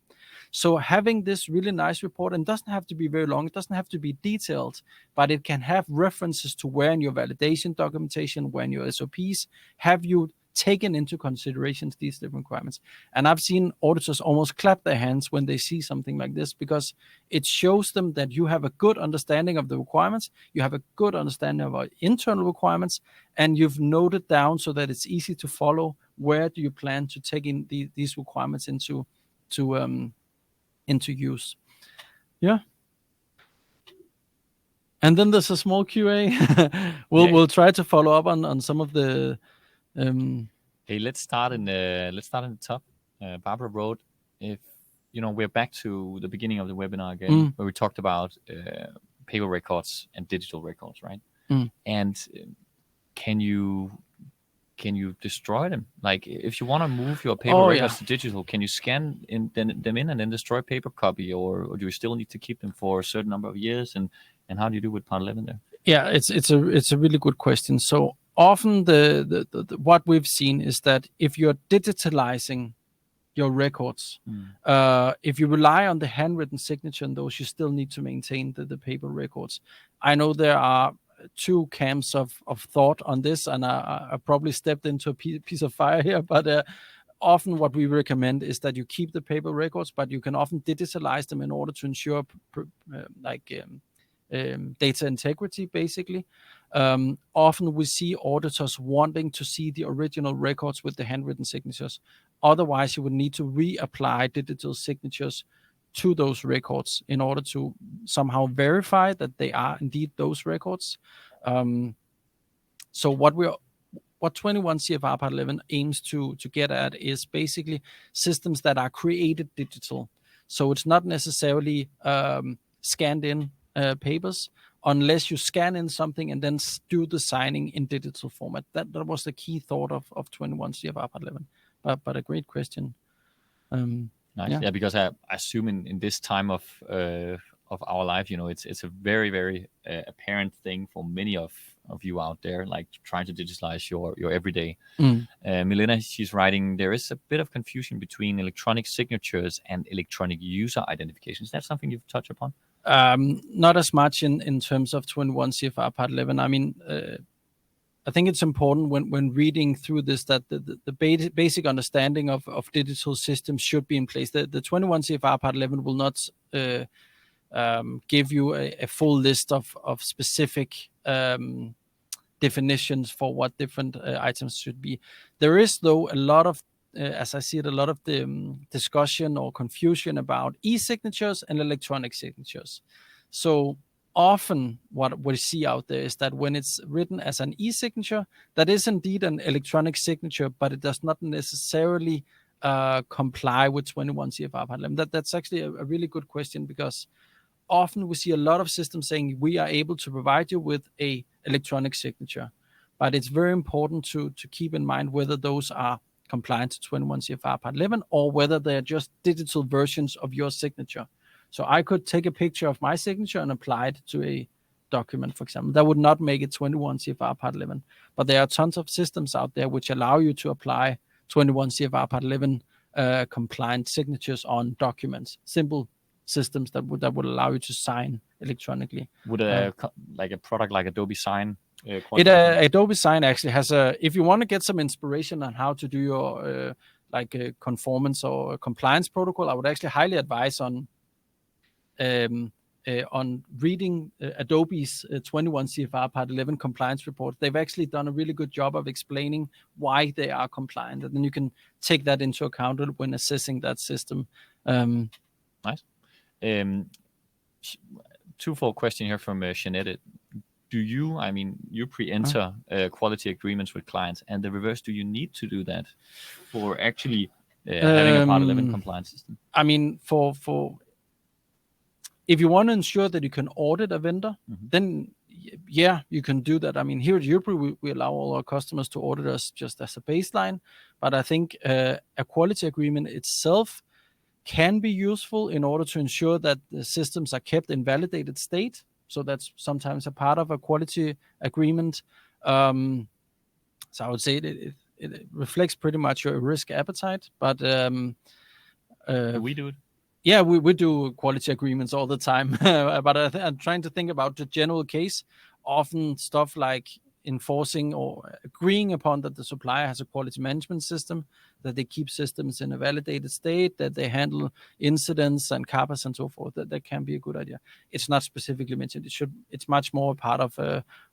So having this really nice report, and doesn't have to be very long, it doesn't have to be detailed, but it can have references to where in your validation documentation, where in your SOPs, have you taken into consideration these different requirements. And I've seen auditors almost clap their hands when they see something like this, because it shows them that you have a good understanding of the requirements, you have a good understanding of our internal requirements, and you've noted down so that it's easy to follow where do you plan to take in these requirements into use. Yeah. And then there's a small QA. We'll try to follow up on some of the Hey, let's start in the top. Barbara wrote, if we're back to the beginning of the webinar again, where we talked about paper records and digital records, right? And can you destroy them? Like, if you want to move your paper records to digital, can you scan them in and then destroy paper copy, or do you still need to keep them for a certain number of years? And how do you do with Part 11 there? Yeah, it's a really good question. So often the what we've seen is that if you're digitalizing your records, if you rely on the handwritten signature on those, you still need to maintain the paper records. I know there are two camps of thought on this, and I probably stepped into a piece of fire here, but often what we recommend is that you keep the paper records, but you can often digitalize them in order to ensure data integrity, basically. Often we see auditors wanting to see the original records with the handwritten signatures. Otherwise, you would need to reapply digital signatures to those records in order to somehow verify that they are indeed those records. So what 21 CFR Part 11 aims to get at is basically systems that are created digital. So it's not necessarily scanned in papers, unless you scan in something and then do the signing in digital format. That was the key thought of 21 CFR Part 11. But a great question. Nice. Yeah, because I assume in this time of our life, it's a very, very apparent thing for many of you out there, like trying to digitalize your everyday. Milena, she's writing, there is a bit of confusion between electronic signatures and electronic user identification. Is that something you've touched upon? Not as much in terms of 21 CFR Part 11. I mean, I think it's important when reading through this that the basic understanding of digital systems should be in place. The 21 CFR Part 11 will not give you a full list of specific definitions for what different items should be. There is, though, a lot of, as I see it, a lot of the discussion or confusion about e-signatures and electronic signatures. So often what we see out there is that when it's written as an e-signature, that is indeed an electronic signature, but it does not necessarily comply with 21 CFR Part 11. That's actually a really good question, because often we see a lot of systems saying we are able to provide you with a electronic signature, but it's very important to keep in mind whether those are compliant to 21 CFR Part 11 or whether they're just digital versions of your signature. So I could take a picture of my signature and apply it to a document, for example. That would not make it 21 CFR Part 11, but there are tons of systems out there which allow you to apply 21 CFR Part 11 compliant signatures on documents, simple systems that would allow you to sign electronically. Would like a product like Adobe Sign? Adobe Sign actually has if you want to get some inspiration on how to do your a conformance or compliance protocol, I would actually highly advise on reading Adobe's 21 CFR Part 11 compliance report. They've actually done a really good job of explaining why they are compliant, and then you can take that into account when assessing that system. Nice. Twofold question here from Jeanette. Do you, Eupry enter quality agreements with clients, and the reverse, do you need to do that for actually having a Part 11 compliance system? I mean, for if you want to ensure that you can audit a vendor, then yeah, you can do that. I mean, here at Eupry, we allow all our customers to audit us just as a baseline, but I think a quality agreement itself can be useful in order to ensure that the systems are kept in validated state. So that's sometimes a part of a quality agreement. So I would say it reflects pretty much your risk appetite. But do we do it? Yeah, we do quality agreements all the time. But I'm trying to think about the general case. Often stuff like enforcing or agreeing upon that the supplier has a quality management system, that they keep systems in a validated state, that they handle incidents and CAPAs and so forth. That can be a good idea. It's not specifically mentioned. It's much more a part of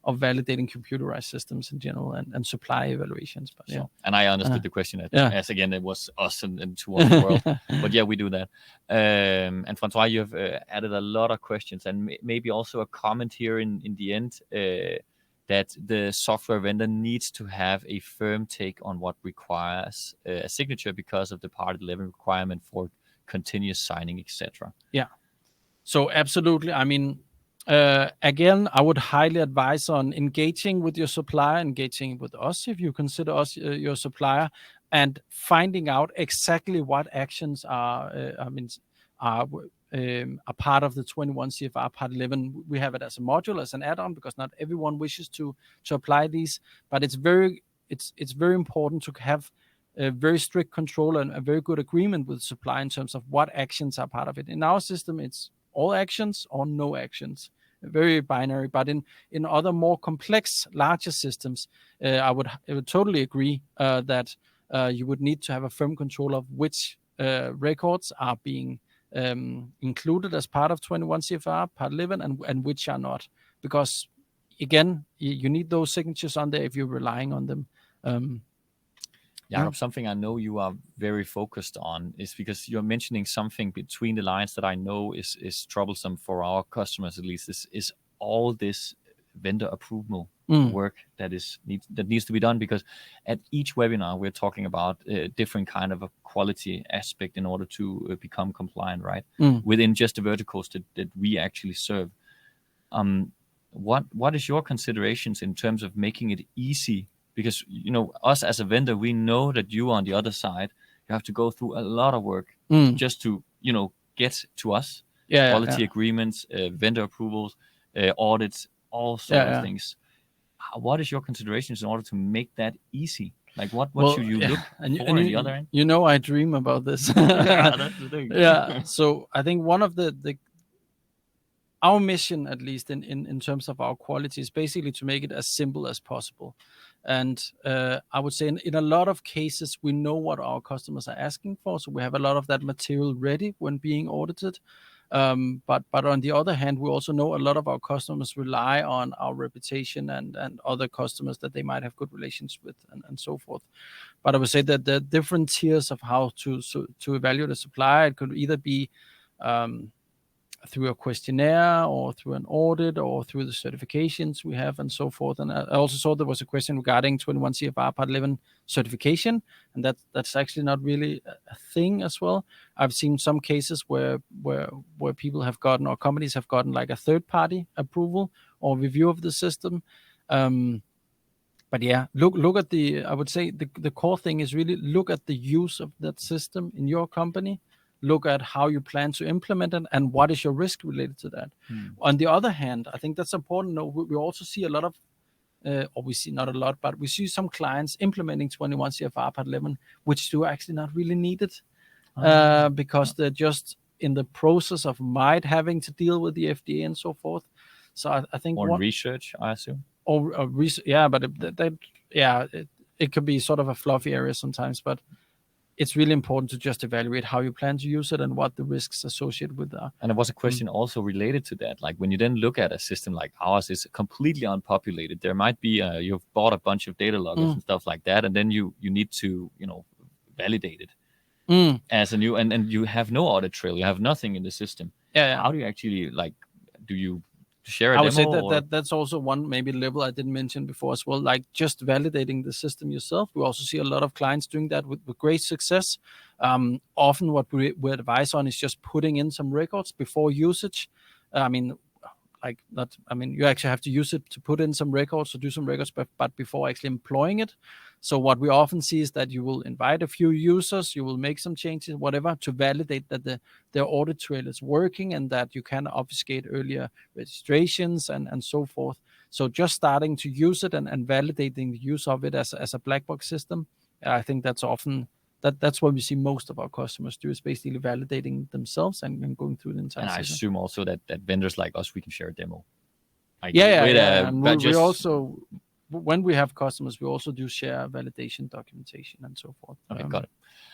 validating computerized systems in general and supply evaluations. But yeah. And I understood the question as again it was us and two of the world. But yeah, we do that. And Francois, you have added a lot of questions, and maybe also a comment here in the end. That the software vendor needs to have a firm take on what requires a signature because of the Part 11 requirement for continuous signing, etc. Yeah. So absolutely. I mean, again, I would highly advise on engaging with your supplier, engaging with us if you consider us your supplier, and finding out exactly what actions are a part of the 21 CFR Part 11. We have it as a module, as an add-on, because not everyone wishes to apply these. But it's very important to have a very strict control and a very good agreement with the supplier in terms of what actions are part of it. In our system, it's all actions or no actions. very binary. But in other more complex, larger systems, I would totally agree that you would need to have a firm control of which records are being included as part of 21 CFR Part 11 and which are not, because again, you need those signatures on there if you're relying on them. Jakob, something I know you are very focused on is because you're mentioning something between the lines that I know is troublesome for our customers, at least, is all this vendor approval work that needs to be done, because at each webinar we're talking about a different kind of a quality aspect in order to become compliant, right? Within just the verticals that we actually serve. What is your considerations in terms of making it easy? Because, you know, us as a vendor, we know that you on the other side, you have to go through a lot of work just to, you know, get to us. Quality agreements, vendor approvals, audits, all sort of things. What is your considerations in order to make that easy? Like what should you look for on the other end? You know, I dream about this. That's the thing. So I think one of our mission, at least in terms of our quality, is basically to make it as simple as possible. And I would say in a lot of cases, we know what our customers are asking for. So we have a lot of that material ready when being audited. But on the other hand, we also know a lot of our customers rely on our reputation and other customers that they might have good relations with and so forth. But I would say that the different tiers of how to evaluate a supplier, it could either be through a questionnaire or through an audit or through the certifications we have and so forth. And I also saw there was a question regarding 21 CFR Part 11 certification, and that's actually not really a thing as well. I've seen some cases where people have gotten, or companies have gotten, like a third-party approval or review of the system. But yeah, look at I would say the core thing is really look at the use of that system in your company. Look at how you plan to implement it and what is your risk related to that. On the other hand, I think that's important. No, we also see a lot of, or we see not a lot, but we see some clients implementing 21 CFR Part 11, which do actually not really need it because they're just in the process of having to deal with the FDA and so forth. So I think research, I assume. Or research, yeah, but it could be sort of a fluffy area sometimes, but it's really important to just evaluate how you plan to use it and what the risks associated with that. And there was a question also related to that. Like when you then look at a system like ours, is completely unpopulated. There might be you've bought a bunch of data loggers and stuff like that, and then you need to validate it as a new, and you have no audit trail. You have nothing in the system. How do you actually do you share a demo? I would say that's also one maybe level I didn't mention before as well, like just validating the system yourself. We also see a lot of clients doing that with great success. Often what we advise on is just putting in some records before usage. You actually have to use it to put in some records, to do some records, but before actually employing it. So what we often see is that you will invite a few users, you will make some changes, whatever, to validate that their audit trail is working and that you can obfuscate earlier registrations and so forth. So just starting to use it and validating the use of it as a black box system, I think that's often that's what we see most of our customers do, is basically validating themselves and going through the entire system. I assume also that vendors like us, we can share a demo. We also, when we have customers, we also do share validation documentation and so forth. Okay, got it.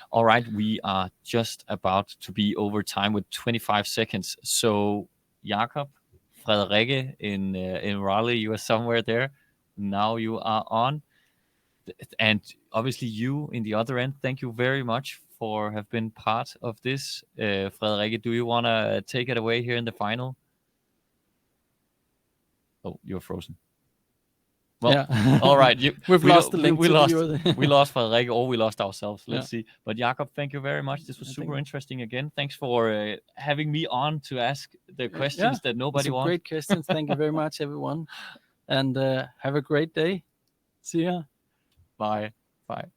All right, we are just about to be over time with 25 seconds. So Jakob, Frederikke in Raleigh, you are somewhere there. Now you are on. And obviously you in the other end, thank you very much for have been part of this. Frederikke, do you want to take it away here in the final? Oh, you're frozen. Well, all right. We've lost the link. We lost Frederikke, or we lost ourselves. Let's see. But Jakob, thank you very much. This was super interesting again. Thanks for having me on to ask the questions that nobody wants. Great questions. Thank you very much, everyone. And have a great day. See ya. Bye. Bye.